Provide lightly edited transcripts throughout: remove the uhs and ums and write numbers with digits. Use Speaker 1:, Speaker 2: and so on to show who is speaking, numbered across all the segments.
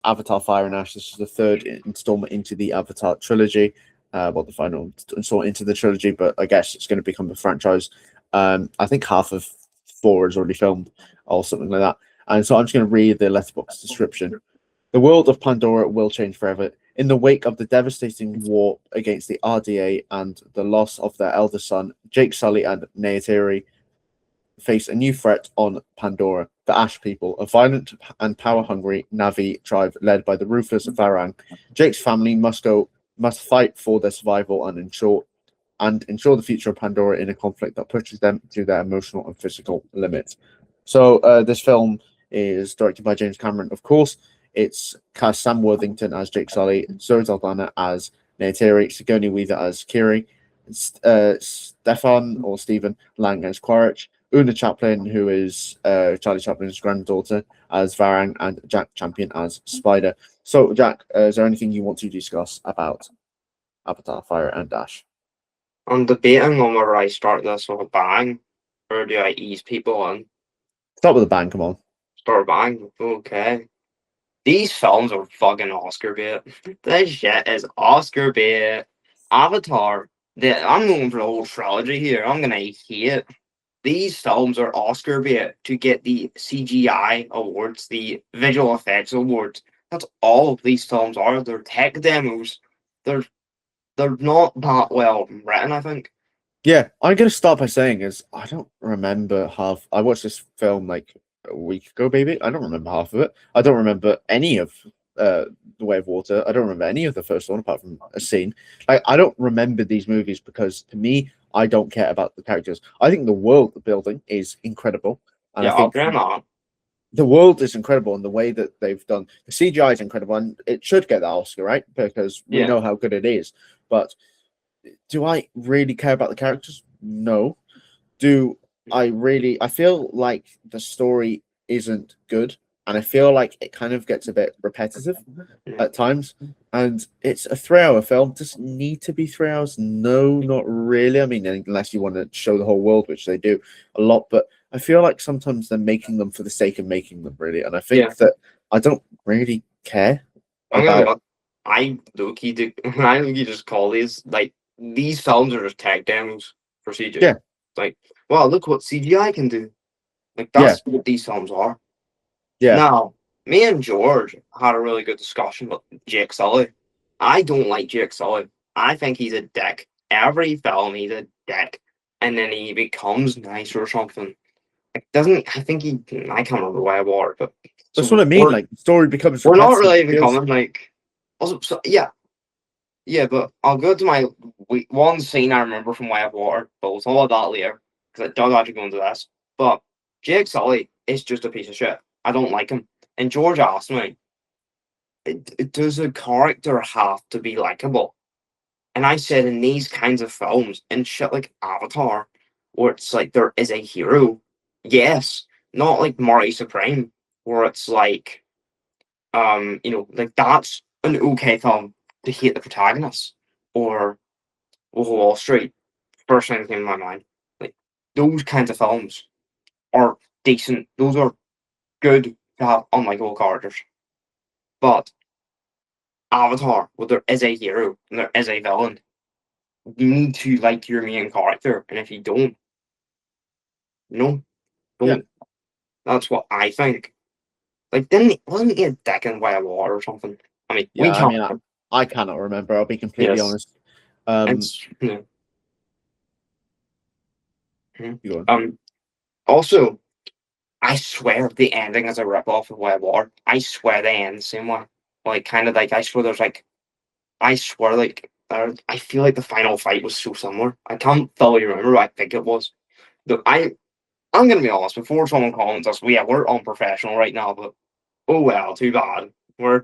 Speaker 1: Avatar: Fire and Ash. This is the third installment into the Avatar trilogy. The final installment into the trilogy, but I guess it's going to become a franchise. I think half of four is already filmed, or something like that. And so I'm just going to read the letterbox description. The world of Pandora will change forever. In the wake of the devastating war against the RDA and the loss of their eldest son, Jake Sully and Neytiri face a new threat on Pandora. The Ash people, a violent and power-hungry Navi tribe led by the ruthless Varang. Jake's family must fight for their survival and ensure the future of Pandora in a conflict that pushes them to their emotional and physical limits. So this film is directed by James Cameron, of course. It's cast Sam Worthington as Jake Sully, Zoe Saldana as Neytiri, Sigourney Weaver as Kiri, Stephen Lang as Quaritch, Una Chaplin, who is Charlie Chaplin's granddaughter, as Varang, and Jack Champion as Spider. So, Jack, is there anything you want to discuss about Avatar: Fire and Ash?
Speaker 2: I'm debating on whether I start this with a bang or do I ease people in.
Speaker 1: Start with a bang, come on.
Speaker 2: Start a bang. Okay. These films are fucking Oscar bait. This shit is Oscar bait. Avatar. I'm going for the whole trilogy here. I'm gonna hate. These films are Oscar bait to get the CGI awards, the visual effects awards. That's all of these films are. They're tech demos. They're they're not that well written, I think.
Speaker 1: Yeah, I'm going to start by saying is I don't remember half. I watched this film like a week ago, baby. I don't remember half of it. I don't remember any of The Way of Water. I don't remember any of the first one apart from a scene. Like I don't remember these movies because to me, I don't care about the characters. I think the world building is incredible, and I
Speaker 2: Yeah, I'll
Speaker 1: think
Speaker 2: grant that.
Speaker 1: the world is incredible and the way that they've done the CGI is incredible, and it should get that Oscar, right? Because we
Speaker 2: Yeah.
Speaker 1: know how good it is. But do I really care about the characters? No. Do I really? I feel like the story isn't good, and I feel like it kind of gets a bit repetitive at times. And it's a 3 hour film. Does it need to be 3 hours? No, not really. I mean, unless you want to show the whole world, which they do a lot. But I feel like sometimes they're making them for the sake of making them, really. And I think that I don't really care
Speaker 2: I'm gonna
Speaker 1: about.
Speaker 2: I low-key do I low-key just call these films are just tech demos for CGI.
Speaker 1: Yeah,
Speaker 2: Like, wow, look what CGI can do. Like
Speaker 1: yeah,
Speaker 2: that's what these films are.
Speaker 1: yeah,
Speaker 2: Now, me and George had a really good discussion with Jake Sully. I don't like Jake Sully. I think he's a dick. Every film he's a dick. And then he becomes nice or something. Like doesn't I think he I can't remember why I wore it, but
Speaker 1: that's
Speaker 2: so
Speaker 1: what I mean. Like the story becomes
Speaker 2: we're not
Speaker 1: repetitive.
Speaker 2: really
Speaker 1: It feels
Speaker 2: becoming like also so yeah, but I'll go to my one scene I remember from Way of Water, but we'll talk about that later because it does actually go into this. But Jake Sully is just a piece of shit. I don't like him. And George asked me, does a character have to be likable? And I said, in these kinds of films and shit like Avatar, where it's like there is a hero, yes, not like Marty Supreme, where it's like, like that's an okay film to hate the protagonist, or Wolf of Wall Street, first thing that came to my mind. Like those kinds of films are decent. Those are good to have unlikable characters. But Avatar, where there is a hero and there is a villain, you need to like your main character. And if you don't, no,
Speaker 1: yeah,
Speaker 2: don't. That's what I think. Like, didn't wasn't he a dick in Way of Water or something? I mean, we
Speaker 1: yeah. I
Speaker 2: can't.
Speaker 1: mean, I cannot remember. I'll be completely
Speaker 2: Yes,
Speaker 1: honest. Um,
Speaker 2: it's yeah.
Speaker 1: you go on.
Speaker 2: Also, I swear the ending is a rip off of Way of Water. I swear they end the same way. Like, kind of like I swear there's like I swear like I feel like the final fight was so similar. I can't fully remember, but I think it was. The I'm gonna be honest. Before someone comments us, we're unprofessional right now, but oh well, too bad.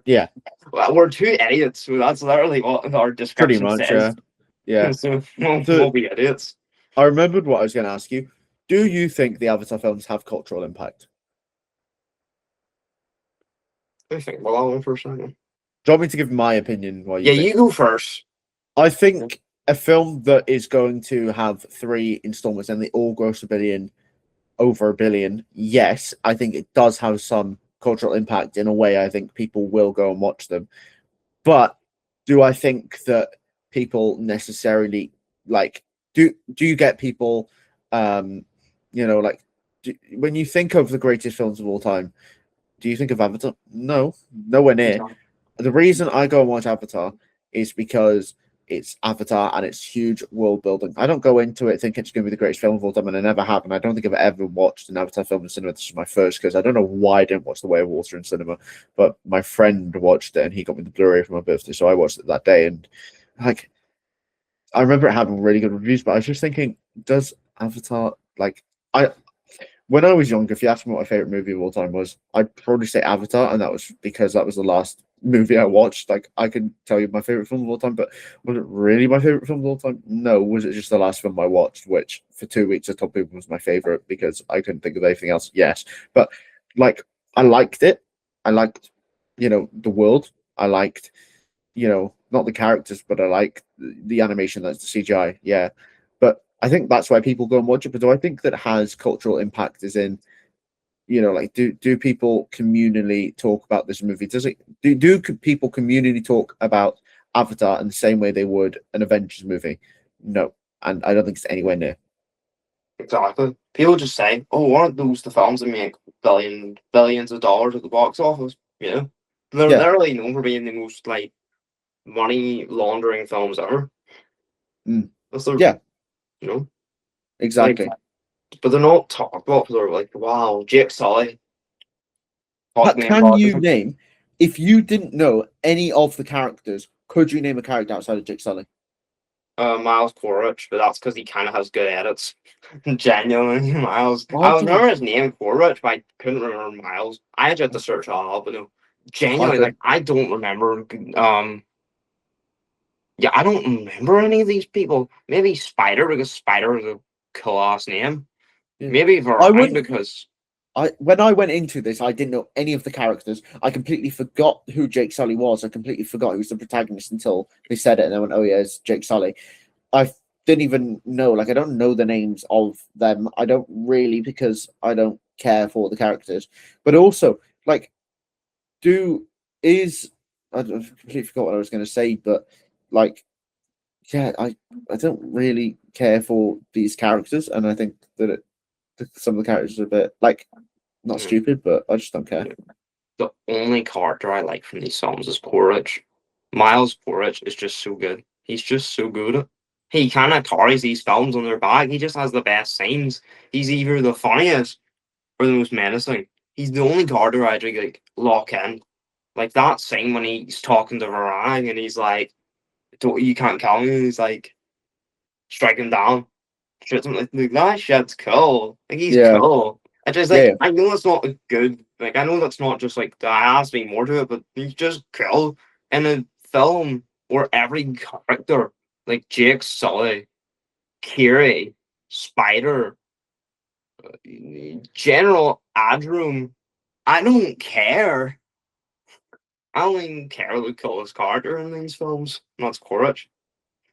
Speaker 1: Yeah,
Speaker 2: We're two idiots. So that's literally what our
Speaker 1: pretty
Speaker 2: description
Speaker 1: much. Yeah,
Speaker 2: says.
Speaker 1: yeah.
Speaker 2: So
Speaker 1: The
Speaker 2: we'll be idiots.
Speaker 1: I remembered what I was going to ask you. Do you think the Avatar films have cultural impact?
Speaker 2: I think well, I'll go for a second.
Speaker 1: Do you want me to give my opinion? What you
Speaker 2: Yeah,
Speaker 1: think?
Speaker 2: you go first.
Speaker 1: I think a film that is going to have 3 installments and they all gross over a billion. Yes, I think it does have some cultural impact in a way, I think people will go and watch them. But do I think that people necessarily like do you get people like when you think of the greatest films of all time, do you think of Avatar? No, nowhere near. The reason I go and watch Avatar is because it's Avatar and it's huge world building. I don't go into it thinking it's going to be the greatest film of all time, and I never have. And I don't think I've ever watched an Avatar film in cinema. This is my first because I don't know why I didn't watch The Way of Water in cinema, but my friend watched it and he got me the Blu-ray for my birthday, so I watched it that day. And like, I remember it having really good reviews, but I was just thinking, does Avatar I when I was younger, if you asked me what my favorite movie of all time was, I'd probably say Avatar, and that was because that was the last movie I watched. Like, I could tell you my favorite film of all time, but was it really my favorite film of all time? No. Was it just the last film I watched, which for 2 weeks I told people was my favorite because I couldn't think of anything else? Yes, but like, I liked it. I liked, the world. I liked, not the characters, but I liked the animation. That's the CGI. Yeah, but I think that's why people go and watch it. But do I think that has cultural impact? Is in, do people communally talk about this movie? Does it do people communally talk about Avatar in the same way they would an Avengers movie? No, and I don't think it's anywhere near.
Speaker 2: Exactly. People just say, "Oh, aren't those the films that make billions of dollars at the box office?" They're
Speaker 1: Yeah,
Speaker 2: literally known for being the most like money laundering films ever.
Speaker 1: mm,
Speaker 2: That's the
Speaker 1: yeah,
Speaker 2: you know like,
Speaker 1: exactly.
Speaker 2: but they're not talked about. They're like, "Wow, Jake Sully, top
Speaker 1: But
Speaker 2: name
Speaker 1: can
Speaker 2: character."
Speaker 1: you name, if you didn't know any of the characters, could you name a character outside of Jake Sully?
Speaker 2: Miles Quaritch, but that's because he kind of has good edits. Genuinely, Miles.
Speaker 1: Well, I
Speaker 2: I
Speaker 1: don't.
Speaker 2: remember his name Quaritch, but I couldn't remember Miles. I had to search it all up, but no,
Speaker 1: I
Speaker 2: genuinely, like
Speaker 1: could.
Speaker 2: I don't remember. Yeah, I don't remember any of these people. Maybe Spider because Spider is a cool ass name.
Speaker 1: Yeah.
Speaker 2: Maybe
Speaker 1: I
Speaker 2: Varang
Speaker 1: wouldn't.
Speaker 2: because
Speaker 1: When I went into this, I didn't know any of the characters. I completely forgot who Jake Sully was. I completely forgot he was the protagonist until they said it, and I went, "Oh yeah, it's Jake Sully." I didn't even know. Like, I don't know the names of them. I don't really because I don't care for the characters. But also, like, do is I completely forgot what I was going to say, but like, yeah, I don't really care for these characters, and I think that some of the characters are a bit like not
Speaker 2: mm,
Speaker 1: stupid, but I just don't care.
Speaker 2: the only character I like from these songs is Quaritch. Miles Quaritch is just so good. He's just so good. He kind of carries these films on their back. He just has the best scenes. He's either the funniest or the most menacing. He's the only character I actually like lock in. Like that scene when he's talking to Varang and he's like, "You can't kill me." And he's like, strike him down. Shoots him like that shit's cool. Like he's
Speaker 1: Yeah,
Speaker 2: cool. I just
Speaker 1: yeah,
Speaker 2: like
Speaker 1: yeah,
Speaker 2: I know it's not a good like I know that's not just like there has to be more to it, but he's just cool in a film where every character like Jake Sully, Kiri, Spider, General Adrum, I don't care. I don't even care who coolest character in these films. And that's Quaritch.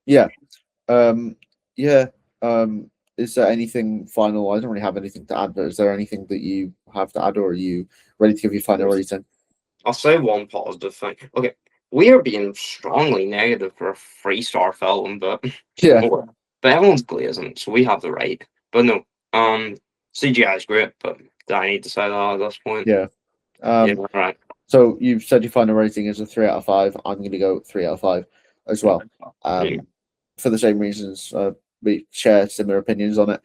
Speaker 1: yeah. Um, yeah. Is there anything final? I don't really have anything to add, but is there anything that you have to add, or are you ready to give your final rating?
Speaker 2: I'll say one positive thing. Okay, we are being strongly negative for a 3-star film, but
Speaker 1: Yeah,
Speaker 2: oh, but everyone's glazing, so we have the right. But no, CGI is great, but do I need to say that at this point?
Speaker 1: yeah.
Speaker 2: Yeah,
Speaker 1: Um,
Speaker 2: right.
Speaker 1: so you've said your final rating is a 3 out of 5. I'm going to go 3 out of 5 as well.
Speaker 2: Yeah.
Speaker 1: For the same reasons, we share similar opinions on it.